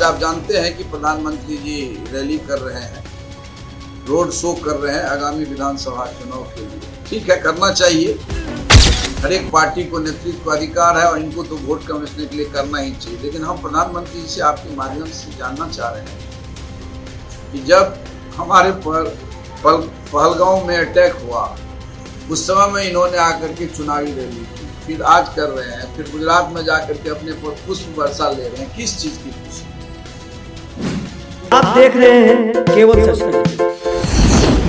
आप जानते हैं कि प्रधानमंत्री जी रैली कर रहे हैं, रोड शो कर रहे हैं आगामी विधानसभा चुनाव के लिए। ठीक है, करना चाहिए। हर एक पार्टी को नेतृत्व अधिकार है और इनको तो वोट कमाने के लिए करना ही चाहिए। लेकिन हम प्रधानमंत्री जी से आपके माध्यम से जानना चाह रहे हैं कि जब हमारे पर पहलगांव में अटैक हुआ, उस समय में इन्होंने आकर के चुनावी रैली की, फिर आज कर रहे हैं, फिर गुजरात में जाकर के अपने पर पुष्प वर्षा ले रहे हैं। किस चीज की खुशी? आप देख रहे हैं केवल सच।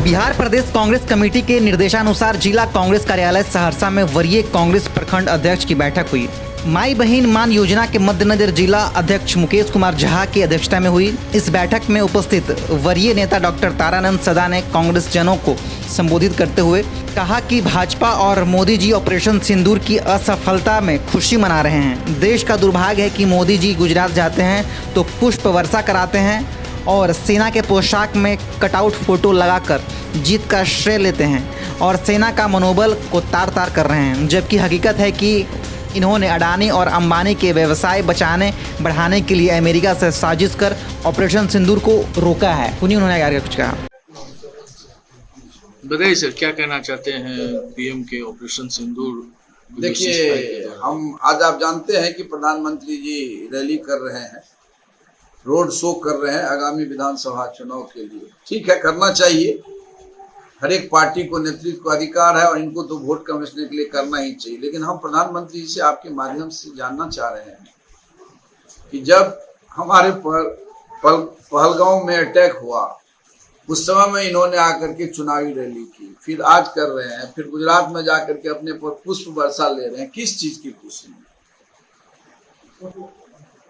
बिहार प्रदेश कांग्रेस कमेटी के निर्देशानुसार जिला कांग्रेस कार्यालय सहरसा में वरीय कांग्रेस प्रखंड अध्यक्ष की बैठक हुई। माई बहन मान योजना के मद्देनजर जिला अध्यक्ष मुकेश कुमार झा की अध्यक्षता में हुई। इस बैठक में उपस्थित वरीय नेता डॉक्टर तारानंद सदा ने कांग्रेस जनों को संबोधित करते हुए कहा कि भाजपा और मोदी जी ऑपरेशन सिंदूर की असफलता में खुशी मना रहे हैं। देश का दुर्भाग्य है कि मोदी जी गुजरात जाते हैं तो पुष्प वर्षा कराते हैं और सेना के पोशाक में कटआउट फोटो लगाकर जीत का श्रेय लेते हैं और सेना का मनोबल को तार तार कर रहे हैं। जबकि हकीकत है कि इन्होंने अडानी और अंबानी के व्यवसाय बढ़ाने के लिए अमेरिका से साजिश कर ऑपरेशन सिंदूर को रोका है। उन्होंने आगे कुछ कहा। बताइए सर, क्या कहना चाहते हैं पीएम के ऑपरेशन सिंदूर? देखिए, हम आज आप जानते हैं कि प्रधानमंत्री जी रैली कर रहे हैं, रोड शो कर रहे हैं आगामी विधानसभा चुनाव के लिए। ठीक है, करना चाहिए। हर एक पार्टी को नेतृत्व अधिकार है और इनको तो वोट कमाने के लिए करना ही चाहिए। लेकिन हम प्रधानमंत्री जी से आपके माध्यम से जानना चाह रहे हैं कि जब हमारे पर पहलगांव में अटैक हुआ, उस समय में इन्होंने आकर के चुनावी रैली की, फिर आज कर रहे हैं, फिर गुजरात में जाकर के अपने पर पुष्प वर्षा ले रहे हैं। किस चीज की खुशी में?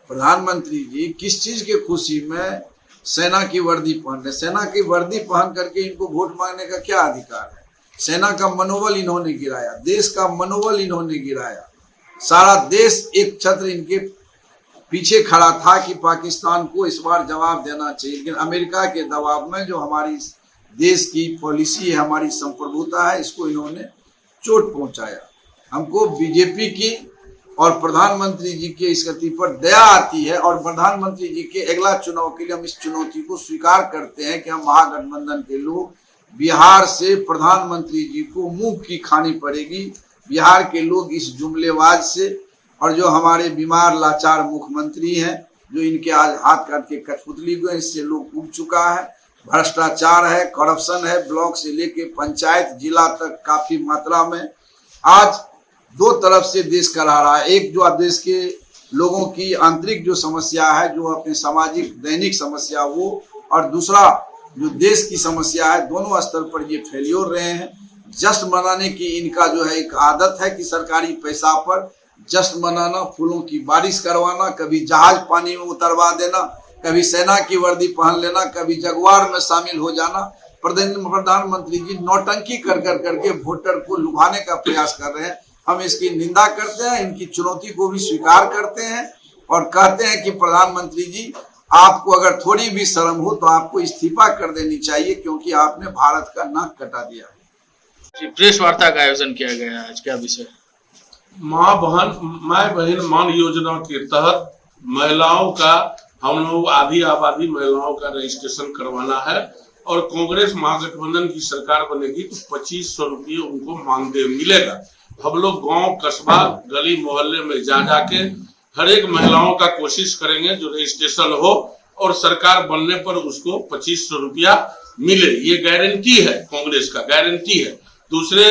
प्रधानमंत्री जी किस चीज की खुशी में सेना की वर्दी पहन रहे? सेना की वर्दी पहन करके इनको वोट मांगने का क्या अधिकार है? सेना का मनोबल इन्होंने गिराया, देश का मनोबल इन्होंने गिराया। सारा देश एक छत्र इनके पीछे खड़ा था कि पाकिस्तान को इस बार जवाब देना चाहिए। लेकिन अमेरिका के दबाव में जो हमारी देश की पॉलिसी है, हमारी संप्रभुता है, इसको इन्होंने चोट पहुंचाया। हमको बीजेपी की और प्रधानमंत्री जी के इस गति पर दया आती है और प्रधानमंत्री जी के अगला चुनाव के लिए हम इस चुनौती को स्वीकार करते हैं कि हम महागठबंधन के लोग बिहार से प्रधानमंत्री जी को मुंह की खानी पड़ेगी। बिहार के लोग इस जुमलेबाज से और जो हमारे बीमार लाचार मुख्यमंत्री हैं, जो इनके आज हाथ काट के कठपुतली हुए, इससे लोग उब चुका है। भ्रष्टाचार है, करप्शन है, ब्लॉक से लेके पंचायत जिला तक काफी मात्रा में। आज दो तरफ से देश करा रहा है। एक जो देश के लोगों की आंतरिक जो समस्या है, जो अपने सामाजिक दैनिक समस्या वो, और दूसरा जो देश की समस्या है, दोनों स्तर पर ये फेल्योर रहे हैं। जश्न मनाने की इनका जो है एक आदत है कि सरकारी पैसा पर जश्न मनाना, फूलों की बारिश करवाना, कभी जहाज पानी में उतरवा देना, कभी सेना की वर्दी पहन लेना, कभी जगुआर में शामिल हो जाना। प्रधानमंत्री जी नौटंकी कर करके वोटर को लुभाने का प्रयास कर रहे हैं। हम इसकी निंदा करते हैं, इनकी चुनौती को भी स्वीकार करते हैं और कहते हैं कि प्रधानमंत्री जी, आपको अगर थोड़ी भी शर्म हो तो आपको इस्तीफा कर देनी चाहिए, क्योंकि आपने भारत का नाक कटा दिया है। प्रेस वार्ता का आयोजन किया गया है, आज क्या विषय? माँ बहन मान योजना के तहत महिलाओं का, हम लोग आधी आबादी महिलाओं का रजिस्ट्रेशन करवाना है और कांग्रेस महागठबंधन की सरकार बनेगी तो 2500 रुपये उनको मानदेय मिलेगा। हम लोग गांव कस्बा गली मोहल्ले में जा जाके हर एक महिलाओं का कोशिश करेंगे जो रजिस्ट्रेशन हो और सरकार बनने पर उसको 2500 रुपया मिले। ये गारंटी है, कांग्रेस का गारंटी है। दूसरे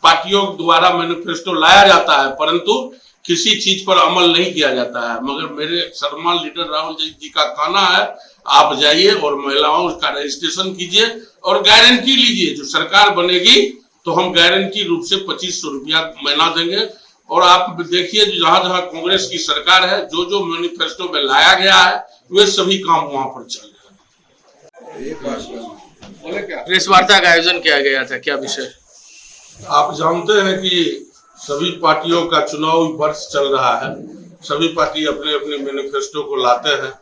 पार्टियों द्वारा मैनिफेस्टो लाया जाता है परंतु किसी चीज पर अमल नहीं किया जाता है। मगर मेरे सम्मान लीडर राहुल जी का कहना है, आप जाइए और महिलाओं का रजिस्ट्रेशन कीजिए और गारंटी लीजिए। जो सरकार बनेगी तो हम गारंटी रूप से 2500 रुपया महीना देंगे। और आप देखिए, जहां जहां कांग्रेस की सरकार है, जो जो मैनिफेस्टो में लाया गया है, वे सभी काम वहां पर चल रहे हैं। प्रेस वार्ता का आयोजन किया गया था, क्या विषय? आप जानते हैं कि सभी पार्टियों का चुनाव वर्ष चल रहा है, सभी पार्टी अपने अपने मैनिफेस्टो को लाते हैं।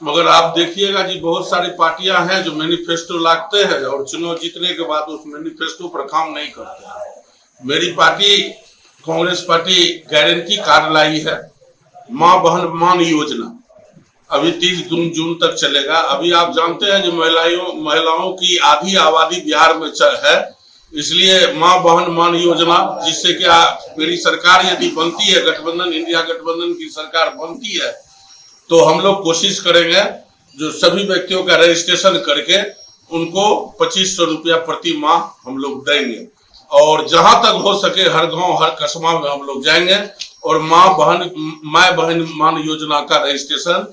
मगर आप देखिएगा जी, बहुत सारी पार्टियां हैं जो मैनिफेस्टो लाते हैं और चुनाव जीतने के बाद उस मैनिफेस्टो पर काम नहीं करते हैं। मेरी party Congress party guarantee card लाई है, माँ बहन मान योजना। अभी 30 जून तक चलेगा। अभी आप जानते हैं जो महिलाओं की आधी आबादी बिहार में है, इसलिए माँ बहन मान योजना, जिससे कि मेरी सरकार यदि बनती है, गठबंधन इंडिया गठबंधन की सरकार बनती है, तो हम लोग कोशिश करेंगे जो सभी व्यक्तियों का रजिस्ट्रेशन करके उनको 2500 रुपया प्रति माह हम लोग देंगे, और जहां तक हो सके हर गांव हर कस्बा में हम लोग जाएंगे और माँ बहन मान योजना का रजिस्ट्रेशन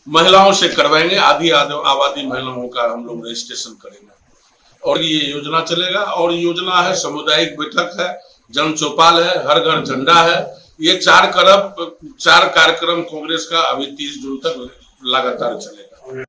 महिलाओं से करवाएंगे। आधी आबादी महिलाओं का हम लोग रजिस्ट्रेशन करेंगे और ये योजना चलेगा। और योजना है सामुदायिक बैठक है, जन चौपाल है, हर घर झंडा है। ये 4 कार्यक्रम कांग्रेस का अभी 30 जून तक लगातार चलेगा।